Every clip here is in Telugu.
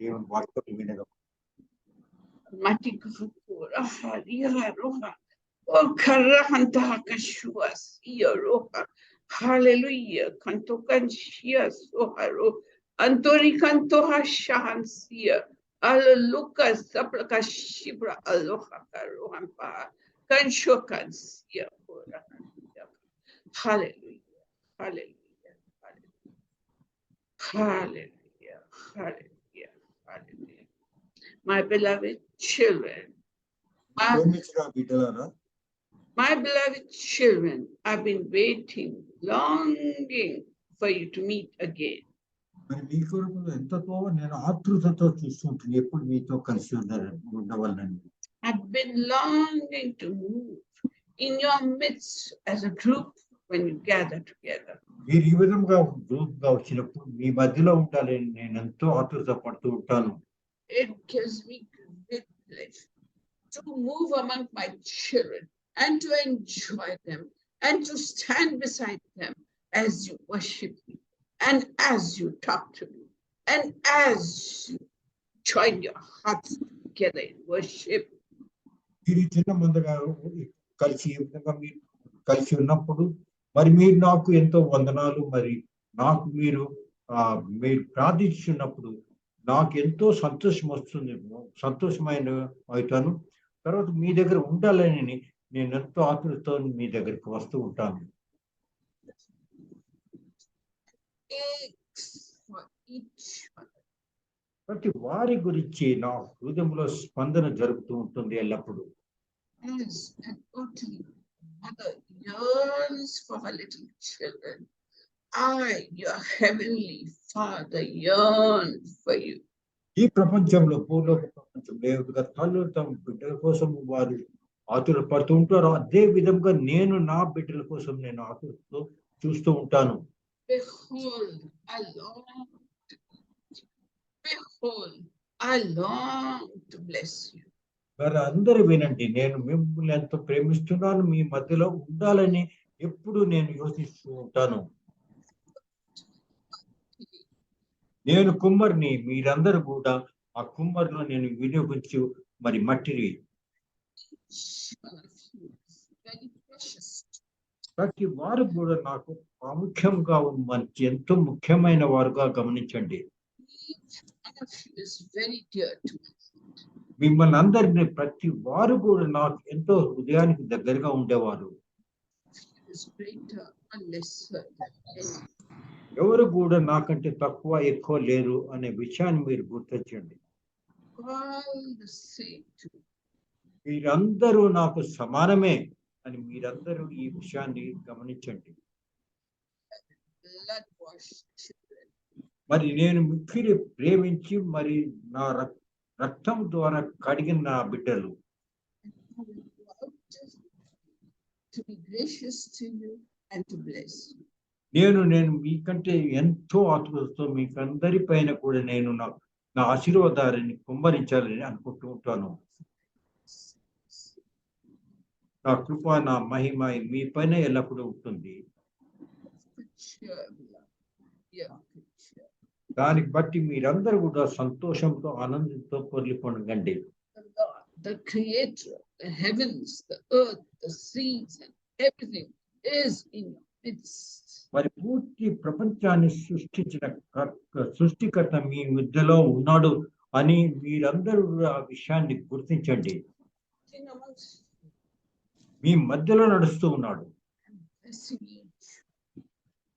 దేవుని వాక్యం వినగా Matikura Haria Roha. O Karahanta Kashuas, Roha. Hallelujah. Kantokan Shia Soharo. Antori Kantoha Shahansia. Alaluka Saplaka Shibra Aloha Karohampa. Kanshokan Sia. Hallelujah. Hallelujah. Hallelujah. Hallelujah. Hallelujah. My beloved children, my beloved children, I've been waiting, longing for you to meet again. I've been longing to move in your midst as a group when you gather together. It gives me great pleasure to move among my children and to enjoy them and to stand beside them as you worship me and as you talk to me and as you join your hearts together in worship. మరి మీరు నాకు ఎంతో వందనాలు. మరి నాకు మీరు ప్రార్థించినప్పుడు నాకు ఎంతో సంతోషం వస్తుంది, సంతోషమైన అవుతాను. తర్వాత మీ దగ్గర ఉండాలని నేను ఎంతో ఆతృతతో మీ దగ్గరికి వస్తూ ఉంటాను. ప్రతి వారి గురించి నా హృదయంలో స్పందన జరుగుతూ ఉంటుంది ఎల్లప్పుడూ. Mother yearns for her little children. I, your heavenly Father, yearn for you. ఈ ప్రపంచంలో, భూలోక ప్రపంచంలో తల్లు తమ బిడ్డల కోసం వారు ఆతురపడుతూ ఉంటారు. అదే విధంగా నేను నా బిడ్డల కోసం నేను ఆతురతో చూస్తూ ఉంటాను. Behold, I long to bless you. మరి అందరూ వినండి, నేను మిమ్మల్ని ఎంతో ప్రేమిస్తున్నాను, మీ మధ్యలో ఉండాలని ఎప్పుడు నేను యోచిస్తూ ఉంటాను. నేను కుమ్మరిని, మీరందరూ కూడా ఆ కుమ్మరిలో నేను వినియోగించు మరి మట్టిని. ప్రతి వారు కూడా నాకు ప్రాముఖ్యంగా మంచి ఎంతో ముఖ్యమైన వారుగా గమనించండి. మిమ్మల్ని అందరినీ ప్రతి వారు కూడా నాకు ఎంతో హృదయానికి దగ్గరగా ఉండేవారు. ఎవరు కూడా నాకంటే తక్కువ ఎక్కువ లేరు అనే విషయాన్ని మీరు గుర్తించండి. మీరందరూ నాకు సమానమే అని మీరందరూ ఈ విషయాన్ని గమనించండి. మరి నేను మిక్కిలి ప్రేమించి మరి నా రక్తం ద్వారా కడిగిన నా బిడ్డలు. నేను మీకంటే ఎంతో ఆతురతతో మీకందరి పైన కూడా నేను నా ఆశీర్వాదాన్ని కుమ్మరించాలని అనుకుంటూ ఉంటాను. నా కృప, నా మహిమ మీ పైన ఎల్లప్పుడూ ఉంటుంది. దానికి బట్టి మీరందరూ కూడా సంతోషంతో ఆనందంతో పొర్లిపోనండి. The creator, the heavens, the earth, the seas and everything is in your midst. మరి పూర్తి ప్రపంచాన్ని సృష్టికర్త మీ మధ్యలో ఉన్నాడు అని మీరందరూ ఆ విషయాన్ని గుర్తించండి. మీ మధ్యలో నడుస్తూ ఉన్నాడు.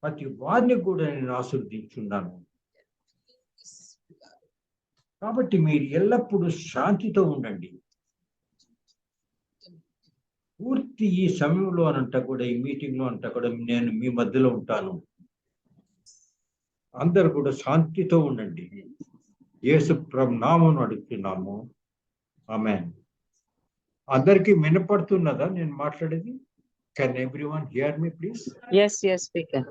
ప్రతి వారిని కూడా నేను ఆశీర్వదించున్నాను. కాబట్టి మీరు ఎల్లప్పుడూ శాంతితో ఉండండి. పూర్తి ఈ సమయంలో అనంట కూడా, ఈ మీటింగ్ లో అంట కూడా నేను మీ మధ్యలో ఉంటాను. అందరు కూడా శాంతితో ఉండండి. యేసు ప్రభు నామమున అడుగుతున్నాము. ఆమేన్. అందరికి వినపడుతున్నదా నేను మాట్లాడేది? Can everyone hear me please? Yes, we can.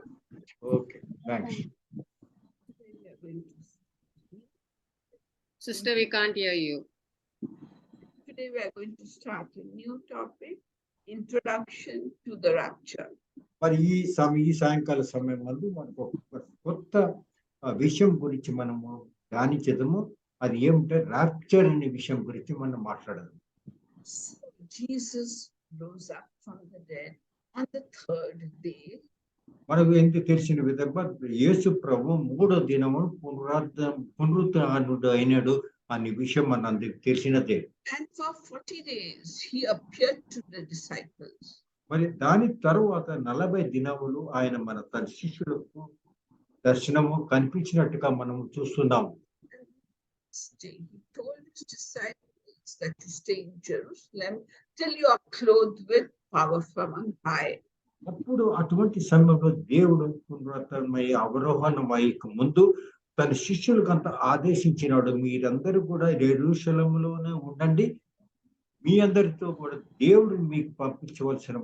Okay, thanks. Sister, we can't hear you. Today we are going to start a new topic, introduction to the rapture. మరి ఈ సాయంకాల సమయం నందు మనకు కొత్త విషయం గురించి మనము ధ్యానించదము. అది ఏమిటంటే రాప్చర్ అనే విషయం గురించి మనం మాట్లాడాలి. So Jesus rose up from the dead on the third day. మనకు ఎందుకు తెలిసిన విధంగా యేసు ప్రభు 3వ దినము పునరుత్థానుడు అయినాడు అనే విషయం మనందరికి తెలిసినదే. And for 40 days he appeared to the disciples. మరి దాని తరువాత 40 దినములు ఆయన తన శిష్యులకు దర్శనము కనిపించినట్టుగా మనము చూస్తున్నాం. He told his disciples that to stay in Jerusalem till you are clothed with power from on high. అప్పుడు అటువంటి సమయంలో దేవుడు పునరుత్థానమై అవరోహణమై ముందు తన శిష్యులకంతా ఆదేశించినాడు, మీరందరూ కూడా యెరూషలేములోనే ఉండండి, మీ అందరితో కూడా దేవుడు మీకు పంపించవలసిన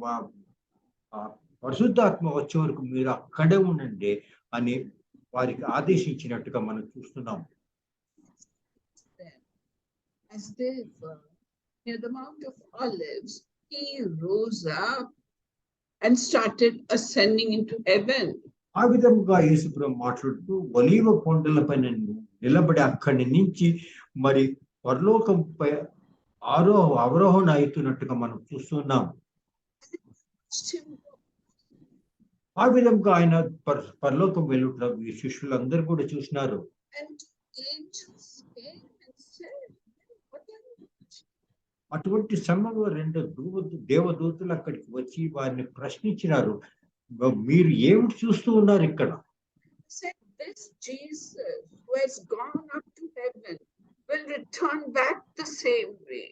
పరిశుద్ధాత్మ వచ్చే వరకు మీరు అక్కడే ఉండండి అని వారికి ఆదేశించినట్టుగా మనం చూస్తున్నాం. As they were near the Mount of Olives, he rose up and started ascending into heaven. ఆ విధంగా యేసుప్రభు మాట్లాడుతూ ఒలీవ కొండలపైన నిలబడి అక్కడి నుంచి మరి పరలోకంపై అవరోహణ అవుతున్నట్టుగా మనం చూస్తున్నాం. ఆ విధంగా ఆయన పరలోకం వెళ్ళుట ఈ శిష్యులందరూ కూడా చూసినారు. అటువంటి సమయంలో 2 దేవదూతలు అక్కడికి వచ్చి వారిని ప్రశ్నించినారు, మీరు ఏమిటి చూస్తూ ఉన్నారు ఇక్కడ? This Jesus who has gone up to heaven will return back the same way.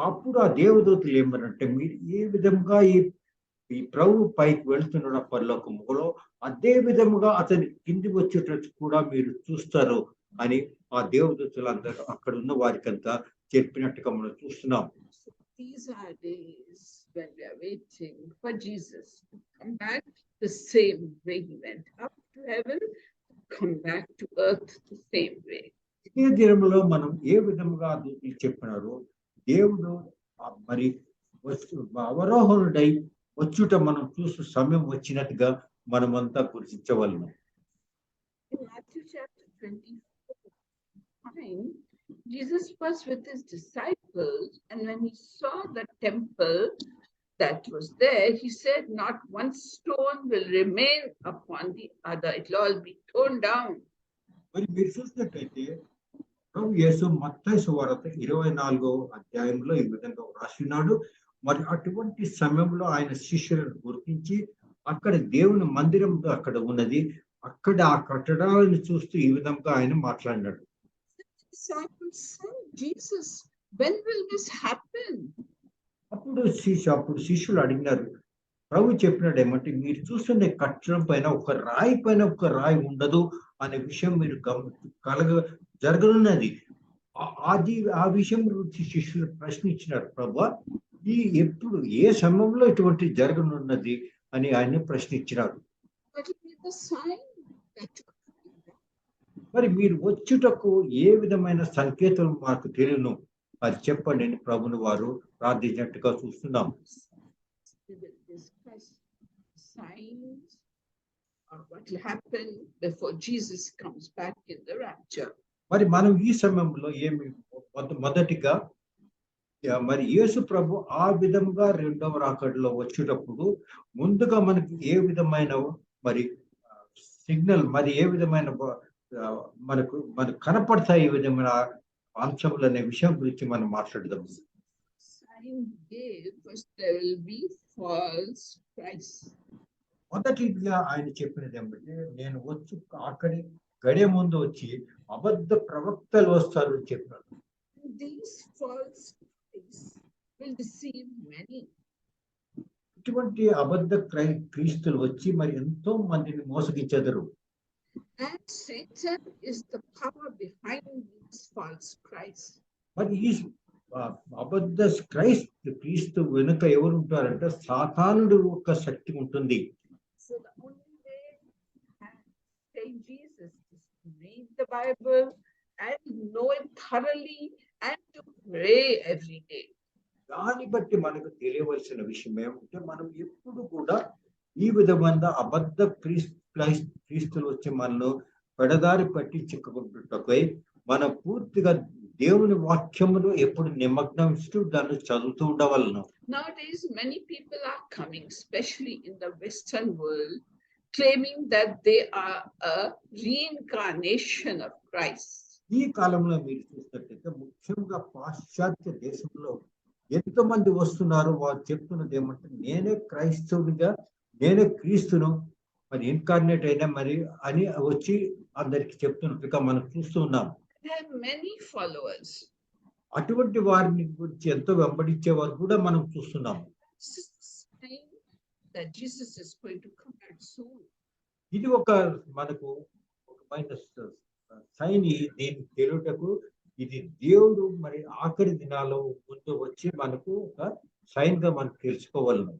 అప్పుడు ఆ దేవదూతలు ఏమనంటే, మీరు ఏ విధంగా ఈ ప్రభు పైకి వెళ్తున్నాడు పరలోకములో, అదే విధముగా అతని కింది వచ్చేటట్టు కూడా మీరు చూస్తారు అని ఆ దేవదూతలందరూ అక్కడ ఉన్న వారికంతా చెప్పినట్టుగా మనం చూస్తున్నాం. These are days when we are waiting for Jesus to come back the same way he went up to heaven, come back to earth the same way. ఇదే దినంలో మనం ఏ విధముగా దూతలు చెప్పినారో దేవుడు మరి అవరోహణుడై వచ్చుట మనం చూసే సమయం వచ్చినట్టుగా మనమంతా గుర్తించవలను. In Matthew chapter 24, Jesus was with his disciples, and when he saw the temple that was there, he said, not one stone will remain upon the other, it will all be torn down. మరి మీరు చూసినట్లయితే ప్రభు యేసు మత్తయి సువార్త 24వ అధ్యాయంలో ఈ విధంగా రాసినాడు. మరి అటువంటి సమయంలో ఆయన శిష్యులను గుర్తించి అక్కడ దేవుని మందిరం అక్కడ ఉన్నది, అక్కడ ఆ కట్టడాలను చూస్తూ ఈ విధంగా ఆయన మాట్లాడినాడు. Jesus, when will this happen? అప్పుడు శిష్యులు అడిగినారు, ప్రభు చెప్పినాడు ఏమంటే, మీరు చూస్తున్న కట్టడం పైన ఒక రాయి ఉండదు అనే విషయం మీరు జరగనున్నది. ఆ విషయం గురించి శిష్యులు ప్రశ్నించినారు, ప్రభు ఎప్పుడు ఏ సమయంలో ఇటువంటి జరగనున్నది అని ఆయన ప్రశ్నించినారు. మరి మీరు వచ్చుటకు ఏ విధమైన సంకేతం మాకు తెలియను, అది చెప్పండి అని ప్రభుని వారు ప్రార్థించినట్టుగా చూస్తున్నాం. మరి మనం ఈ సమయంలో ఏమి మొదటిగా మరి యేసు ప్రభు ఆ విధంగా 2వ రాకడలో వచ్చేటప్పుడు ముందుగా మనకి ఏ విధమైన మరి సిగ్నల్, మరి ఏ విధమైన మనకు కనపడతాయి ఈ విధమైన అంశములు అనే విషయం గురించి మనం మాట్లాడదాం. మొదటిగా ఆయన చెప్పినది ఏమంటే, నేను వచ్చి అక్కడి గడియ ముందు వచ్చి అబద్ధ ప్రవక్తలు వస్తారు అని చెప్పారు. ఇటువంటి అబద్ధ క్రీస్తులు వచ్చి మరి ఎంతో మందిని మోసగించెదరు. And Satan is the power behind these false Christ. మరి ఈ అబద్ధ క్రీస్తు వెనుక ఎవరు ఉంటారంటే సాతానుడు యొక్క శక్తి ఉంటుంది. So the only way to say Jesus is to read the Bible and know it thoroughly and to pray every day. దాన్ని బట్టి మనకు తెలియవలసిన విషయం ఏమంటే, మనం ఎప్పుడు కూడా ఈ విధమైన అబద్ధ క్రీస్తులు వచ్చి మనల్ని పెడదారి పట్టించుకుంటుటకై మనం పూర్తిగా దేవుని వాక్యములు ఎప్పుడు నిమగ్నం ఇస్తూ దాన్ని చదువుతూ ఉండవలను. Nowadays, many people are coming, especially in the Western world, claiming that they are a reincarnation of Christ. ఈ కాలంలో మీరు చూసినట్లయితే ముఖ్యంగా పాశ్చాత్య దేశంలో ఎంతమంది వస్తున్నారు, వారు చెప్తున్నది ఏమంటే నేనే క్రైస్తవుడిగా, నేనే క్రీస్తును, మరి ఇన్కార్నేట్ అయినా మరి అని వచ్చి అందరికి చెప్తున్నట్టుగా మనం చూస్తూ ఉన్నాం. They have many followers. అటువంటి వారిని గురించి ఎంతో వెంబడించే వారు కూడా మనం చూస్తున్నాం. Saying that Jesus is going to come back soon. ఇది ఒక మనకు ఒకమైన సైన్, దీన్ని తెలుటకు ఇది దేవుడు మరి ఆఖరి దినాల్లో ముందు వచ్చి మనకు ఒక సైన్ గా మనం తెలుసుకోవాలను.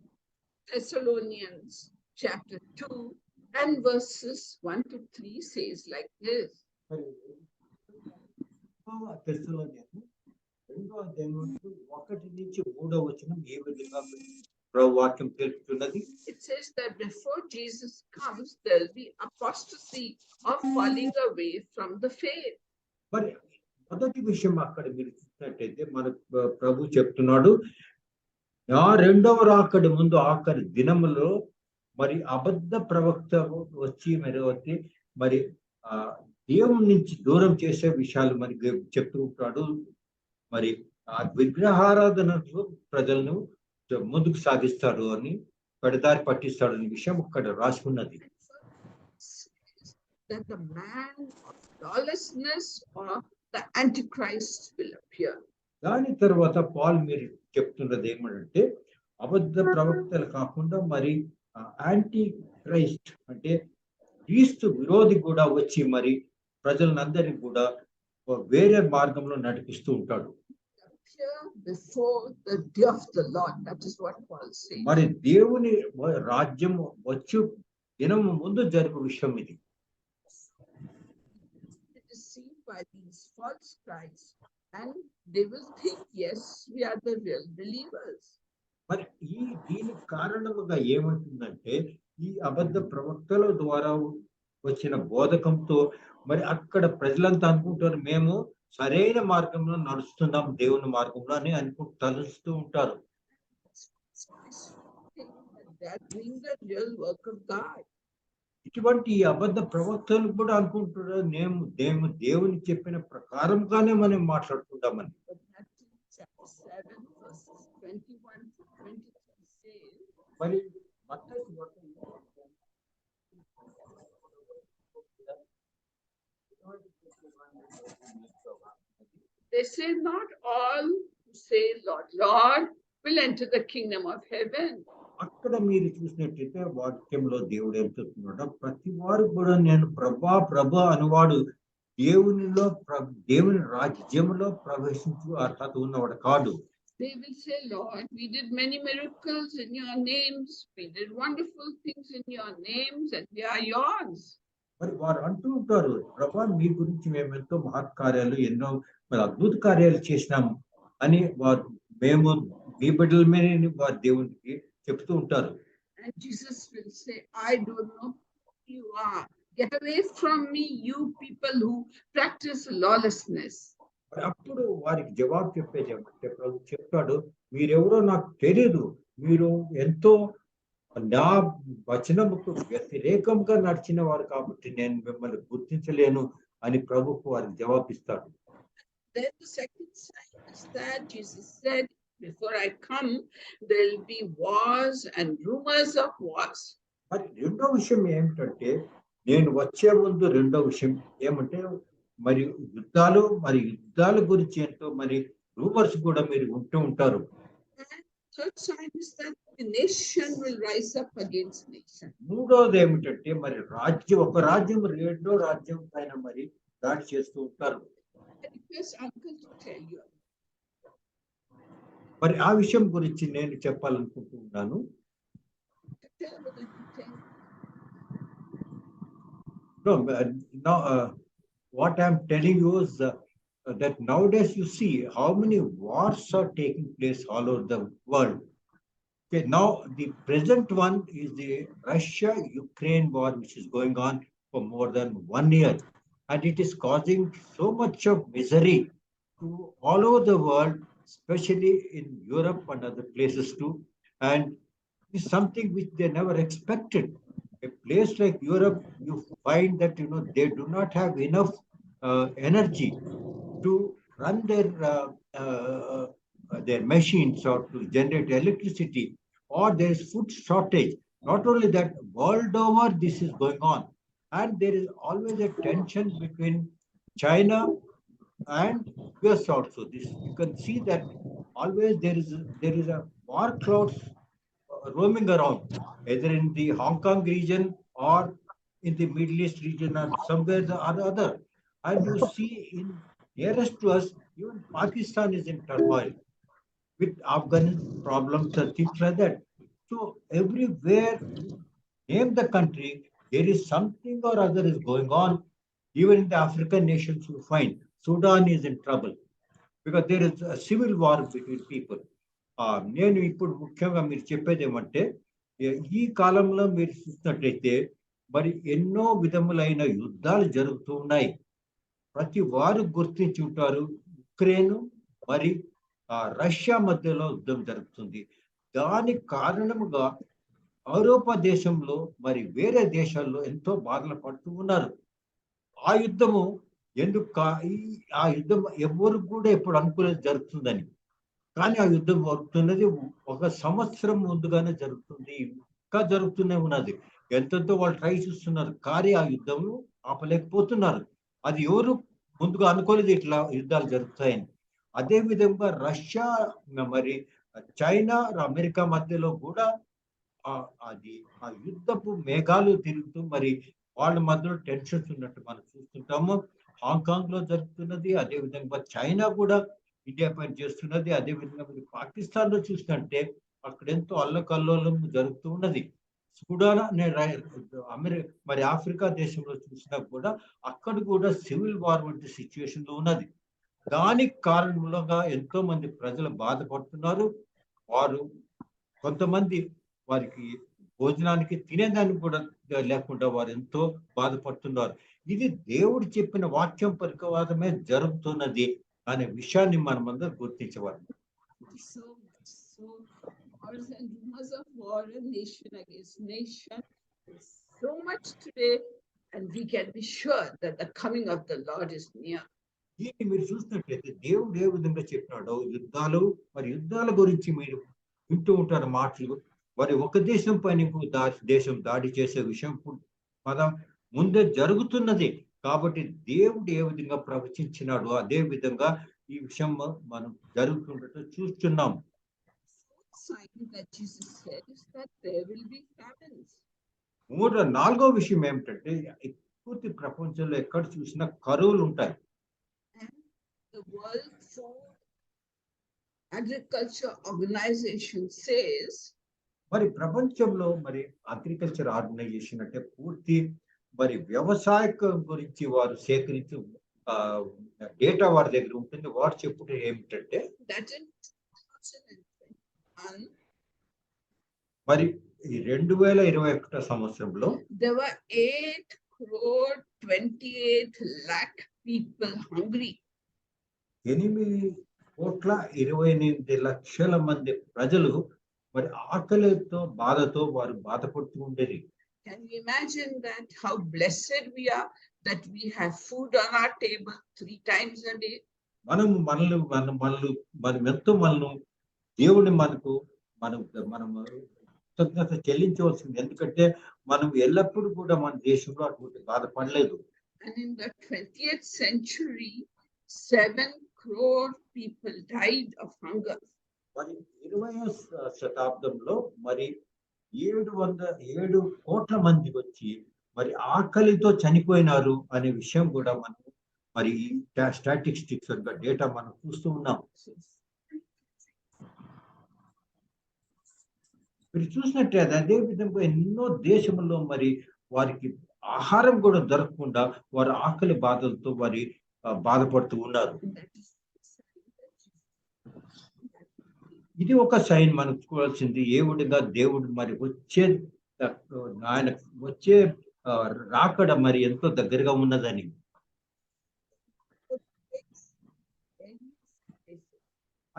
Thessalonians chapter 2 and verses 1 to 3 says like this. తెస్సలోనికీయులు 2వ అధ్యాయం 1 నుంచి 3వ వచనం ఈ విధంగా ప్రభు వాక్యం తెలుపుతున్నది. It says that before Jesus comes, there will be apostasy of falling away from the faith. మరి మొదటి విషయం అక్కడ మీరు చూసినట్టయితే మన ప్రభు చెప్తున్నాడు, నా రెండవ రాకడి ముందు ఆఖరి దినములో మరి అబద్ధ ప్రవక్త వచ్చి మరి దేవుని నుంచి దూరం చేసే విషయాలు మరి చెప్తూ ఉంటాడు. మరి ఆ విగ్రహారాధనలో ప్రజలను ముందుకు సాగిస్తాడు అని, పెడదారి పట్టిస్తాడు అనే విషయం అక్కడ రాసుకున్నది. That the man of lawlessness or the antichrist will appear. దాని తర్వాత పాల్ మీరు చెప్తున్నది ఏమంటే అబద్ధ ప్రవక్తలు కాకుండా మరి యాంటీ క్రైస్ట్ అంటే క్రీస్తు విరోధి కూడా వచ్చి మరి ప్రజలందరినీ కూడా వేరే మార్గంలో నడిపిస్తూ ఉంటాడు. Before the day of the Lord, that is what Paul says. మరి దేవుని రాజ్యం వచ్చు దినము ముందు జరుగు విషయం ఇది. It is seen by these false Christs, and they will think, yes, we are the real believers. మరి దీని కారణముగా ఏమవుతుందంటే ఈ అబద్ధ ప్రవక్తల ద్వారా వచ్చిన బోధకంతో మరి అక్కడ ప్రజలంతా అనుకుంటారు మేము సరైన మార్గంలో నడుస్తున్నాం, దేవుని మార్గంలో అని తలుస్తూ ఉంటారు. ఇటువంటి అబద్ధ ప్రవక్తలు కూడా అనుకుంటున్నారు మేము దేవుని చెప్పిన ప్రకారంగానే మనం మాట్లాడుకుంటామని. మరి they say not all who say Lord, Lord will enter the kingdom of heaven. అక్కడ మీరు చూసినట్లయితే వాక్యంలో దేవుడు ఏం చెప్తున్నాడు, ప్రతి వారు కూడా నేను ప్రభా ప్రభా అనువాడు దేవుని రాజ్యంలో ప్రవేశించు అర్హత ఉన్నవాడు కాదు. They will say, Lord, we did many miracles in your names, we did wonderful things in your names, and we are yours. మరి వారు అంటూ ఉంటారు, ప్రభా మీ గురించి మేము ఎంతో మహత్కార్యాలు ఎన్నో అద్భుత కార్యాలు చేసినాము అని మేము మీ బిడ్డల మీద వారు దేవునికి చెప్తూ ఉంటారు. And Jesus will say, I don't know who you are. Get away from me, you people who practice lawlessness. అప్పుడు వారికి జవాబు చెప్తాడు, మీరెవరో నాకు తెలియదు, మీరు ఎంతో నా వచనముకు వ్యతిరేకంగా నడిచిన వారు కాబట్టి నేను మిమ్మల్ని గుర్తించలేను అని ప్రభుకు వారికి జవాబిస్తాడు. Then the second sign is that Jesus said, before I come, there will be wars and rumors of wars. మరి రెండో విషయం ఏమిటంటే నేను వచ్చే ముందు రెండో విషయం ఏమంటే మరి యుద్ధాల గురించి ఏంటో మరి రూమర్స్ కూడా మీరు ఉంటూ ఉంటారు. Third sign is that the nation will rise up against nation. మూడోది ఏమిటంటే మరి ఒక రాజ్యం రెండో రాజ్యం పైన మరి దాడి చేస్తూ ఉంటారు. Uncle to tell you. మరి ఆ విషయం గురించి నేను చెప్పాలనుకుంటూ ఉన్నాను. What I'm telling you is that nowadays you see how many wars are taking place all over the world. Okay, now the present one is the Russia-Ukraine war, which is going on for more than 1 year. and it is causing so much of misery to all over the world, especially in Europe and other places too. And it's something which they never expected. A place like Europe, you find that they do not have enough energy to run their machines or to generate electricity, or there is food shortage. Not only that, world over this is going on, and there is always a tension between China and US also. This you can see that always there is a war clouds roaming around, either in the Hong Kong region or in the Middle East region or somewhere or the other. And you see in nearest to us, even Pakistan is in turmoil with Afghan problems and things like that. So everywhere you name the country, there is something or other is going on. Even in the African nations, you find Sudan is in trouble because there is a civil war between people. నేను ఇప్పుడు ముఖ్యంగా మీరు చెప్పేది ఏమంటే ఈ కాలంలో మీరు చూసినట్లయితే మరి ఎన్నో విధములైన యుద్ధాలు జరుగుతూ ఉన్నాయి. ప్రతి వారు గుర్తించి ఉంటారు, ఉక్రెయిన్ మరి రష్యా మధ్యలో యుద్ధం జరుగుతుంది. దానికి కారణముగా ఐరోపా దేశంలో మరి వేరే దేశాల్లో ఎంతో బాధలు పడుతూ ఉన్నారు. ఆ యుద్ధము ఆ యుద్ధం ఎవరు కూడా ఎప్పుడు అనుకోలేదు జరుగుతుందని. కానీ ఆ యుద్ధం జరుగుతున్నది 1 సంవత్సరం ముందుగానే జరుగుతుంది, ఇంకా జరుగుతూనే ఉన్నది. ఎంతెంతో వాళ్ళు ట్రై చేస్తున్నారు, కానీ ఆ యుద్ధం ఆపలేకపోతున్నారు. అది ఎవరు ముందుగా అనుకోలేదు ఇట్లా యుద్ధాలు జరుగుతాయని. అదే విధంగా రష్యా మరి చైనా అమెరికా మధ్యలో కూడా అది ఆ యుద్ధపు మేఘాలు తిరుగుతూ మరి వాళ్ళ మధ్యలో టెన్షన్స్ ఉన్నట్టు మనం చూస్తుంటాము. హాంకాంగ్ లో జరుగుతున్నది, అదే విధంగా చైనా కూడా ఇండియా పైన చేస్తున్నది. అదే విధంగా మీరు పాకిస్తాన్ లో చూసినట్టే అక్కడ ఎంతో అల్లకల్లోలం జరుగుతూ ఉన్నది. సుడాన్ మరి ఆఫ్రికా దేశంలో చూసినా కూడా అక్కడ కూడా సివిల్ వార్ వంటి సిచ్యువేషన్ లో ఉన్నది. దానికి కారణంగా ఎంతో మంది ప్రజలు బాధపడుతున్నారు. వారు కొంతమంది వారికి భోజనానికి తినేదానికి కూడా లేకుండా వారు ఎంతో బాధపడుతున్నారు. ఇది దేవుడు చెప్పిన వాక్యం పరికవాదమే జరుగుతున్నది అనే విషయాన్ని మనమందరం గుర్తించవాలి. So wars and rumors of war and nation against nation is so much today, and we can be sure that the coming of the Lord is near. దీన్ని మీరు చూసినట్లయితే దేవుడు ఏ విధంగా చెప్పినాడో, యుద్ధాల గురించి మీరు వింటూ ఉంటారు మాటలు. మరి ఒక దేశం పైన ఇంకో దేశం దాడి చేసే విషయం పదం ముందే జరుగుతున్నది. కాబట్టి దేవుడు ఏ విధంగా ప్రవచించినాడో అదే విధంగా ఈ విషయం మనం జరుగుతుండటం చూస్తున్నాం. నాలుగో విషయం ఏమిటంటే పూర్తి ప్రపంచంలో ఎక్కడ చూసినా కరువులు ఉంటాయి. The World Food Agriculture Organization says, మరి ప్రపంచంలో మరి అగ్రికల్చర్ ఆర్గనైజేషన్ అంటే పూర్తి మరి వ్యవసాయం గురించి వారు సేకరించు డేటా వారి దగ్గర ఉంటుంది. వారు చెప్పుట ఏమిటంటే మరి ఈ 2021 సంవత్సరంలో there were 8,28,00,000 people hungry. 8,28,00,000 మంది ప్రజలు మరి ఆకలితో బాధతో వారు బాధపడుతూ ఉండేది. Can you imagine that? How blessed we are that we have food on our table 3 times a day. మనం ఎంతో దేవుని మనం కృతజ్ఞత చెల్లించవలసింది. ఎందుకంటే మనం ఎల్లప్పుడూ కూడా మన దేశంలో అటువంటి బాధపడలేదు. And in the 20th century 7 crore people died of hunger. మరి 20వ శతాబ్దంలో మరి 7 కోట్ల మంది వచ్చి మరి ఆకలితో చనిపోయినారు అనే విషయం కూడా మనం మరి స్టాటిస్టిక్స్ డేటా మనం చూస్తూ ఉన్నాం. మీరు చూసినట్టే అదే విధంగా ఎన్నో దేశంలో మరి వారికి ఆహారం కూడా దొరకకుండా వారు ఆకలి బాధలతో వారి బాధపడుతూ ఉన్నారు. ఇది ఒక సైన్ మనం చూడాల్సింది. ఏ విధంగా దేవుడు మరి ఆయన వచ్చే రాకడ మరి ఎంతో దగ్గరగా ఉన్నదని.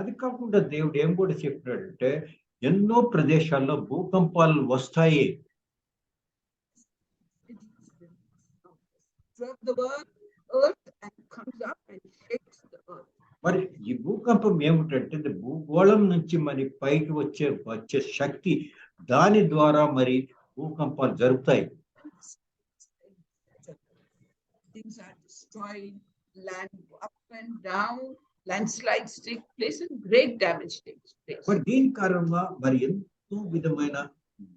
అది కాకుండా దేవుడు ఏం కూడా చెప్పాడంటే ఎన్నో ప్రదేశాల్లో భూకంపాలు వస్తాయి. మరి ఈ భూకంపం ఏమిటంటే భూగోళం నుంచి మరి పైకి వచ్చే శక్తి, దాని ద్వారా మరి భూకంపాలు జరుగుతాయి. Things are destroyed, land up and down, landslides take place and great damage takes place. మరి దీని కారణంగా మరి ఎంతో విధమైన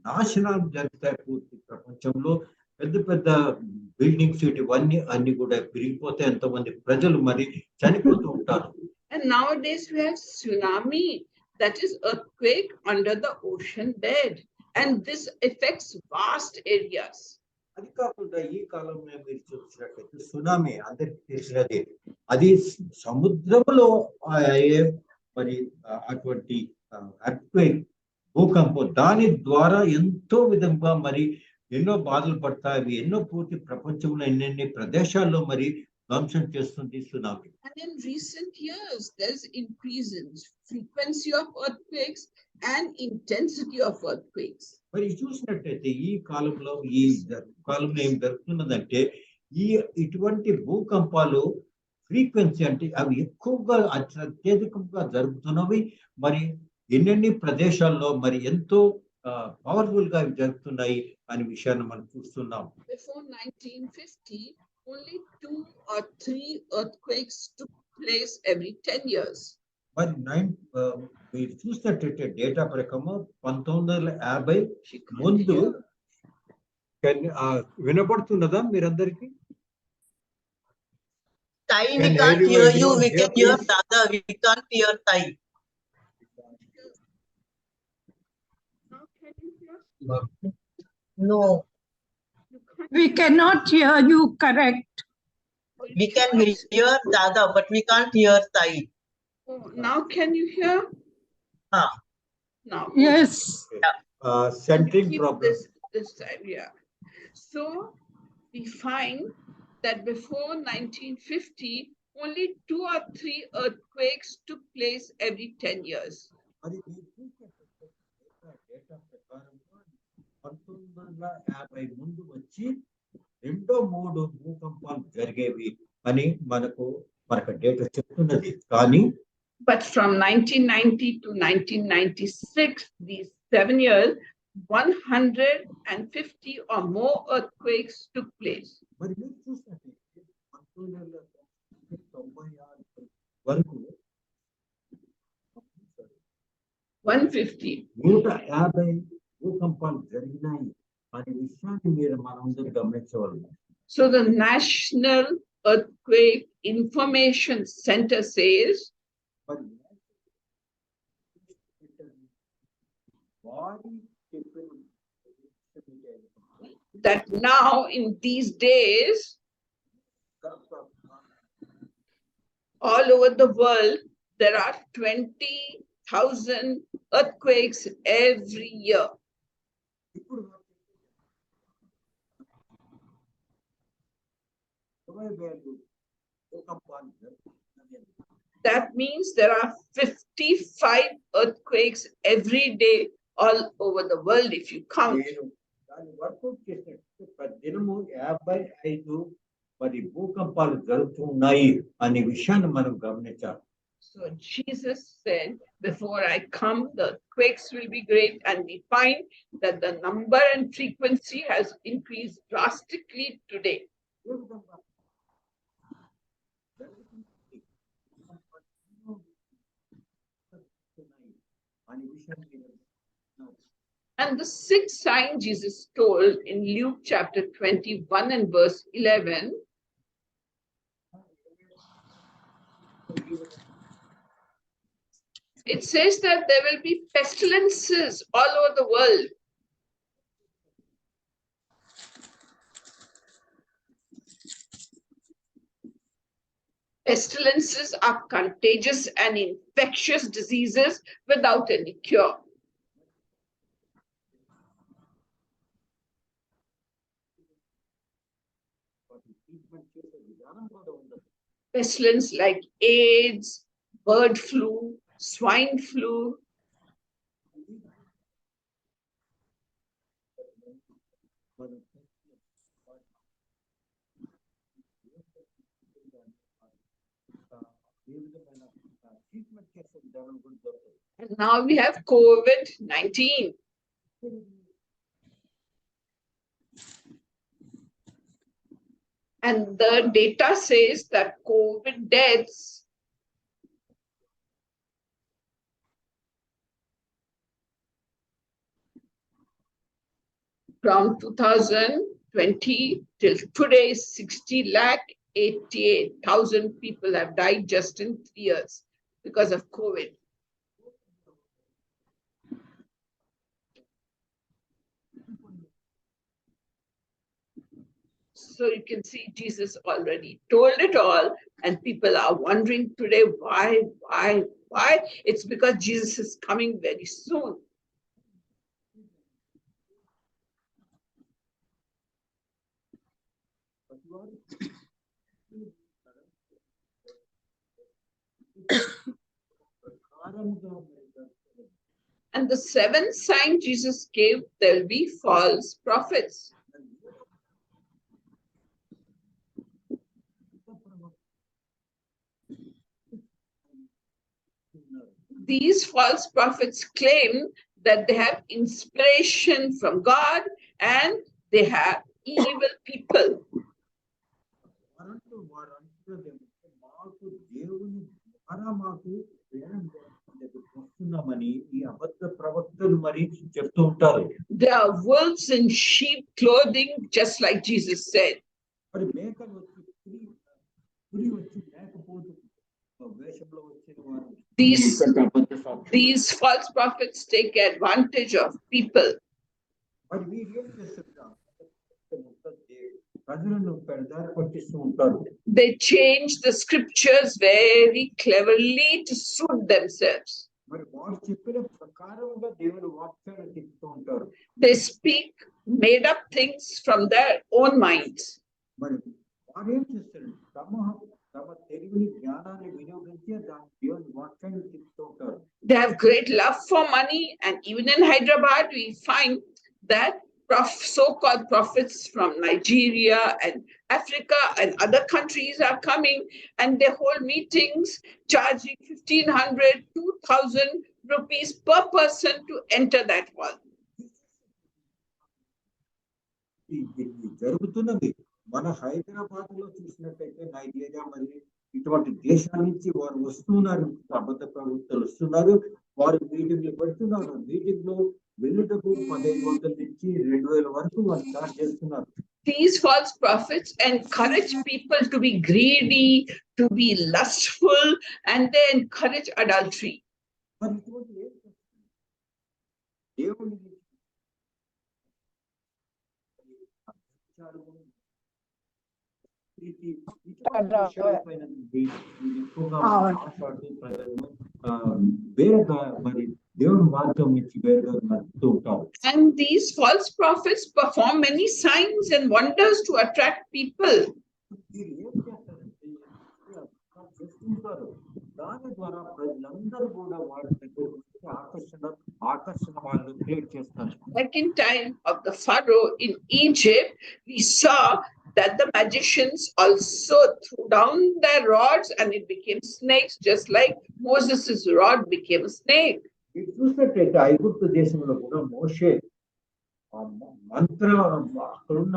నాశనాలు జరుగుతాయి పూర్తి ప్రపంచంలో. పెద్ద పెద్ద బిల్డింగ్స్ ఇవన్నీ అన్ని కూడా విరిగిపోతాయి, ఎంతోమంది ప్రజలు మరి చనిపోతూ ఉంటారు. And nowadays we have tsunami, that is earthquake under the ocean bed, and this affects vast areas. అది కాకుండా ఈ కాలంలో మీరు చూసినట్లయితే సునామీ అందరికి తెలిసినది. అది సముద్రంలో మరి అటువంటి ఎర్త్క్వేక్, భూకంపం, దాని ద్వారా ఎంతో విధంగా మరి ఎన్నో బాధలు పడతాయి. ఎన్నో పూర్తి ప్రపంచంలో ఎన్నెన్ని ప్రదేశాల్లో మరి ధ్వంసం చేస్తుంది tsunami. And in recent years there's increase in frequency of earthquakes and intensity of earthquakes. మరి చూసినట్టయితే ఈ కాలంలో ఏం జరుగుతున్నదంటే ఇటువంటి భూకంపాలు ఫ్రీక్వెన్సీ అంటే అవి ఎక్కువగా అత్యధికంగా జరుగుతున్నవి. మరి ఎన్నెన్ని ప్రదేశాల్లో మరి ఎంతో పవర్ఫుల్ గా జరుగుతున్నాయి అనే విషయాన్ని మనం చూస్తున్నాం. Before 1950, only 2 or 3 earthquakes took place every 10 years. మరి మీరు చూసినట్టయితే డేటా ప్రకారం 1950 ముందు వినపడుతున్నదా మీరందరికీ? Thai, we can't hear you. We can hear Dada. We can't hear Thai. No. We cannot hear you correct. We can hear Dada, but we can't hear Thai. Oh, now can you hear? Now. Yes. Centering Keep problem. This time, yeah. So we find that before 1950, only 2 or 3 earthquakes took place every 10 years. మరి మీరు చూసినట్టయితే డేటా ప్రకారం 1950 ముందు వచ్చి 2-3 భూకంపాలు జరిగేవి అని మనకు డేటా చెప్తున్నది. కానీ But from 1990 to 1996, these 7 years, 150 or more earthquakes took place. మరి మీరు చూసినట్టయితే 1996 వరకు 150. 150 భూకంపాలు జరిగినాయి అనే విషయాన్ని మనందరూ గమనించవాలి. So the National Earthquake Information Center says that now in these days, all over the world, there are 20,000 earthquakes every year. That means there are 55 earthquakes every day all over the world if you count. దినము 55 మరి భూకంపాలు జరుగుతున్నాయి అనే విషయాన్ని మనం గమనించాలి. So Jesus said, before I come, the earthquakes will be great, and we find that the number and frequency has increased drastically today. And the sixth sign Jesus told in Luke chapter 21 and verse 11, it says that there will be pestilences all over the world. Pestilences are contagious and infectious diseases without any cure. Pestilence like AIDS, bird flu, swine flu, and now we have COVID-19. And the data says that COVID deaths from 2020 till today, 60,88,000 people have died just in 3 years because of COVID. So you can see Jesus already told it all, and people are wondering today why. It's because Jesus is coming very soon. And the seventh sign Jesus gave, there will be false prophets. These false prophets claim that they have inspiration from God and they have evil people. They are wolves in sheep clothing, just like Jesus said. These false prophets take advantage of people. They change the scriptures very cleverly to suit themselves. They speak made up things from their own minds. They have great love for money, and even in Hyderabad, we find that so-called prophets from Nigeria and Africa and other countries are coming, and they hold meetings charging 1,500, 2,000 rupees per person to enter that hall. మన హైదరాబాద్ లో చూసినట్టయితే నైజీరియా మరి ఇటువంటి దేశాల నుంచి వారు వస్తున్నారు, అబద్ధ ప్రవక్తలు వస్తున్నారు, వారు మీటింగ్లు పెడుతున్నారు. మీటింగ్ లో వెళ్ళటకు 1,500 నుంచి 2,000 వరకు వారు స్టార్ట్ చేస్తున్నారు. These false prophets encourage people to be greedy, to be lustful, and they encourage adultery. And these false prophets perform many signs and wonders to attract people. Like in time of the Pharaoh in Egypt, we saw that the magicians also threw down their rods and it became snakes, just like Moses' rod became a snake. చూసినట్లయితే ఐగుప్తు దేశంలో కూడా మోషే అక్కడున్న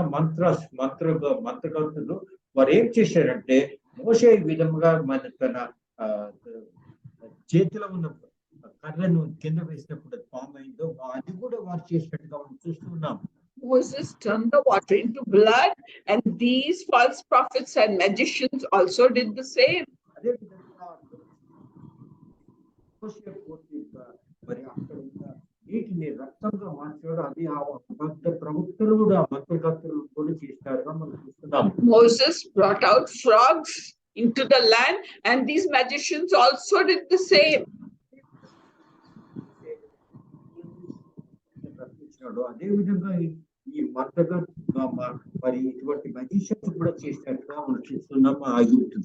మంత్రగతులు వారు ఏం చేశారంటే, మోషే ఈ విధంగా మన తన చేతిలో ఉన్న కర్రను కింద వేసినప్పుడు పాము అయిందో అది కూడా వారు చేసినట్టుగా మనం చూస్తున్నాం. Moses turned the water into blood, and these false prophets and magicians also did the same. Moses brought out frogs into the land, and these magicians also did the same.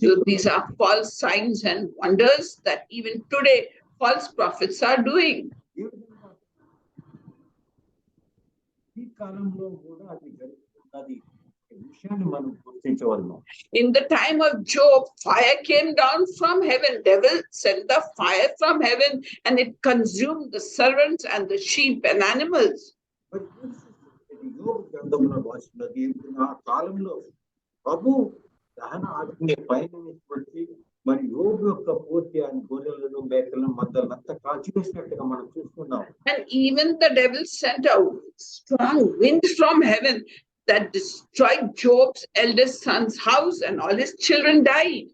So these are false signs and wonders that even today false prophets are doing. ఏ విధంగా ఈ కాలంలో కూడా అది జరుగుతున్నది అనే విషయాన్ని మనం గుర్తించవలను. In the time of Job, fire came down from heaven. Devil sent the fire from heaven and it consumed the servants and the sheep and animals. మరి యోబు గ్రంథంలో రాసినది ఆ కాలంలో ప్రభు దహన అగ్ని పైన వచ్చి మరి యోబు యొక్క పూర్తి ఆయన గొర్రెలను మేకలను మందలను అంతా కాల్చివేసినట్టుగా మనం చూస్తున్నాం. And even the devil sent a strong wind from heaven that destroyed Job's eldest son's house and all his children died.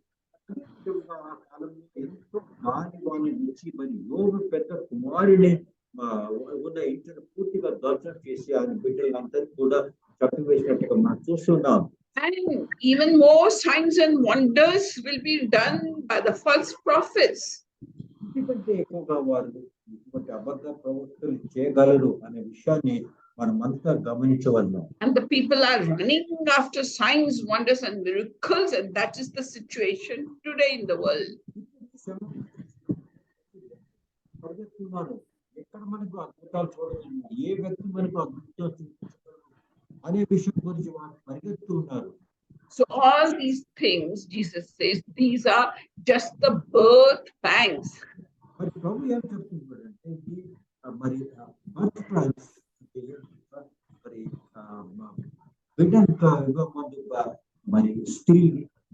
ఆ కాలంలో ఎంతో గాలి వాన నుంచి మరి యోబు పెద్ద కుమారుని ఉన్న ఇంటిని పూర్తిగా ధ్వంసం చేసి ఆయన బిడ్డలందరినీ కూడా చంపివేసినట్టుగా మనం చూస్తున్నాం. And even more signs and wonders will be done by the false prophets. ఎందుకంటే ఎక్కువగా వారు ఇటువంటి అబద్ధ ప్రవక్తలు చేయగలరు అనే విషయాన్ని మనమంతా గమనించవలను. And the people are running after signs, wonders, and miracles, and that is the situation today in the world. ఎక్కడ మనకు అద్భుతాలు చూడాలి, ఏ వ్యక్తి మనకు అద్భుతాలు చూపించగలరు అనే విషయం గురించి వారు పరిగెత్తున్నారు. So all these things, Jesus says, these are just the birth pangs. మరి ప్రభు ఏం చెప్తున్నాడంటే ఇది మరి బర్త్ ప్లాన్స్ మరి బిడ్డను ఇవ్వమందు మరి స్త్రీ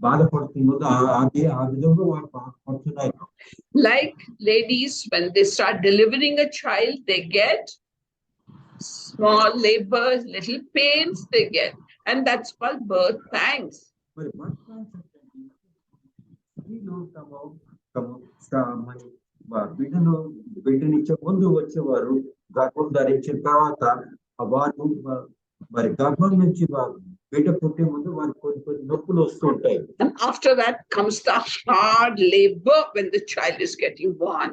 బాధపడుతున్నదో అది ఆ విధంగా వారు బాధపడుతున్నారు. Like ladies, when they start delivering a child, they get small labors, little pains they get, and that's called birth pangs. మరి బర్త్ ప్లాన్స్ అంటే స్త్రీలు మరి బిడ్డనిచ్చే ముందు వచ్చేవారు గర్భం ధరించిన తర్వాత వారు మరి గర్భం నుంచి బిడ్డ పుట్టే ముందు వారు కొన్ని నొప్పులు వస్తుంటాయి. And after that comes the hard labor when the child is getting born.